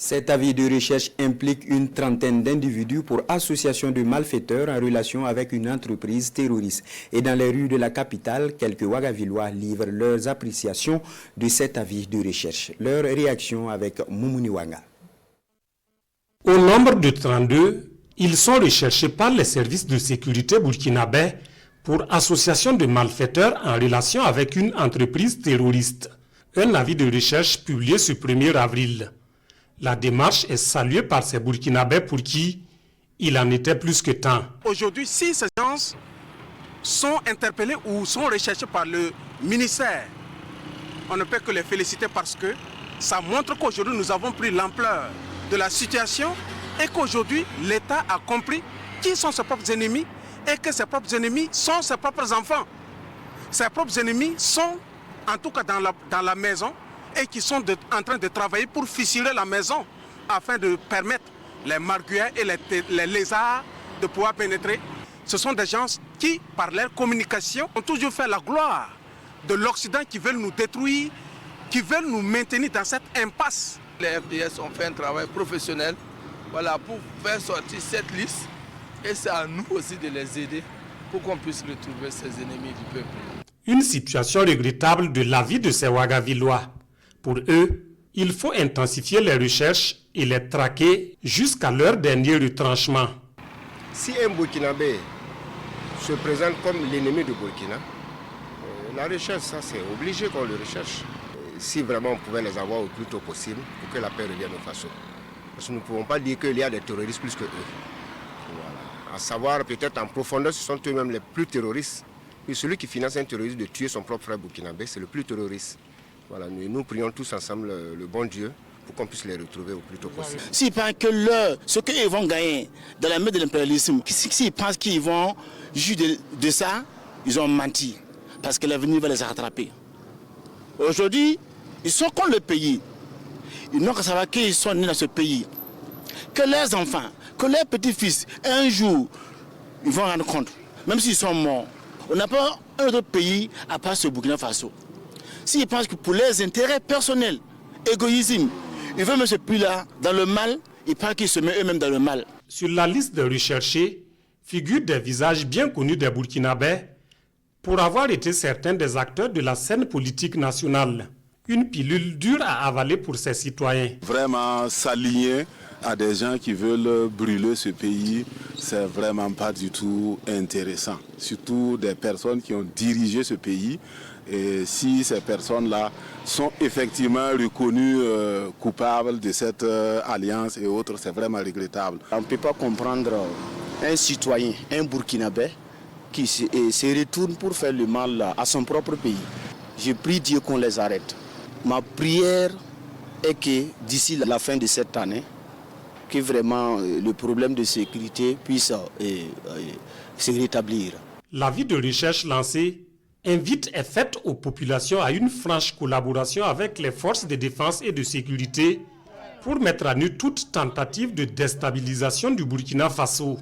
Cet avis de recherche implique une trentaine d'individus pour association de malfaiteurs en relation avec une entreprise terroriste. Et dans les rues de la capitale, quelques Ouagavillois livrent leurs appréciations de cet avis de recherche. Leur réaction avec Moumouni Wanga. Au nombre de 32, ils sont recherchés par les services de sécurité burkinabais pour association de malfaiteurs en relation avec une entreprise terroriste. Un avis de recherche publié ce 1er avril. La démarche est saluée par ces Burkinabés pour qui il en était plus que temps. Aujourd'hui, si ces gens sont interpellés ou sont recherchés par le ministère, on ne peut que les féliciter parce que ça montre qu'aujourd'hui nous avons pris l'ampleur de la situation et qu'aujourd'hui l'État a compris qui sont ses propres ennemis et que ses propres ennemis sont ses propres enfants. Ses propres ennemis sont en tout cas dans la maison et qui sont en train de travailler pour fissurer la maison afin de permettre les marguerits et les lézards de pouvoir pénétrer. Ce sont des gens qui, par leur communication, ont toujours fait la gloire de l'Occident qui veulent nous détruire, qui veulent nous maintenir dans cette impasse. Les FDS ont fait un travail professionnel pour faire sortir cette liste et c'est à nous aussi de les aider pour qu'on puisse retrouver ces ennemis du peuple. Une situation regrettable de la vie de ces Ouagavillois. Pour eux, il faut intensifier les recherches et les traquer jusqu'à leur dernier retranchement. Si un Burkinabé se présente comme l'ennemi du Burkina, la recherche, ça c'est obligé qu'on le recherche. Si vraiment on pouvait les avoir au plus tôt possible pour que la paix revienne au Faso. Parce que nous ne pouvons pas dire qu'il y a des terroristes plus que eux. Voilà. À savoir peut-être en profondeur, ce sont eux-mêmes les plus terroristes. Et celui qui finance un terroriste de tuer son propre frère burkinabé, c'est le plus terroriste. Voilà, nous prions tous ensemble le bon Dieu pour qu'on puisse les retrouver au plus tôt possible. S'ils pensent que ce qu'ils vont gagner dans la main de l'impérialisme, s'ils pensent qu'ils vont juger de ça, ils ont menti. Parce que l'avenir va les rattraper. Aujourd'hui, ils sont contre le pays. Ils n'ont qu'à savoir qu'ils sont nés dans ce pays. Que leurs enfants, que leurs petits-fils, un jour, ils vont rendre compte. Même s'ils sont morts. On n'a pas un autre pays à part ce Burkina Faso. S'ils pensent que pour leurs intérêts personnels, égoïsme, ils veulent mettre ce pays-là dans le mal, ils pensent qu'ils se mettent eux-mêmes dans le mal. Sur la liste des recherchés figurent des visages bien connus des Burkinabés pour avoir été certains des acteurs de la scène politique nationale. Une pilule dure à avaler pour ses citoyens. Vraiment s'aligner à des gens qui veulent brûler ce pays, c'est vraiment pas du tout intéressant. Surtout des personnes qui ont dirigé ce pays. Et si ces personnes-là sont effectivement reconnues coupables de cette alliance et autres, c'est vraiment regrettable. On ne peut pas comprendre un citoyen, un Burkinabé, qui se retourne pour faire le mal à son propre pays. Je prie Dieu qu'on les arrête. Ma prière est que d'ici la fin de cette année, que vraiment le problème de sécurité puisse se rétablir. L'avis de recherche lancé invite et faite aux populations à une franche collaboration avec les forces de défense et de sécurité pour mettre à nu toute tentative de déstabilisation du Burkina Faso.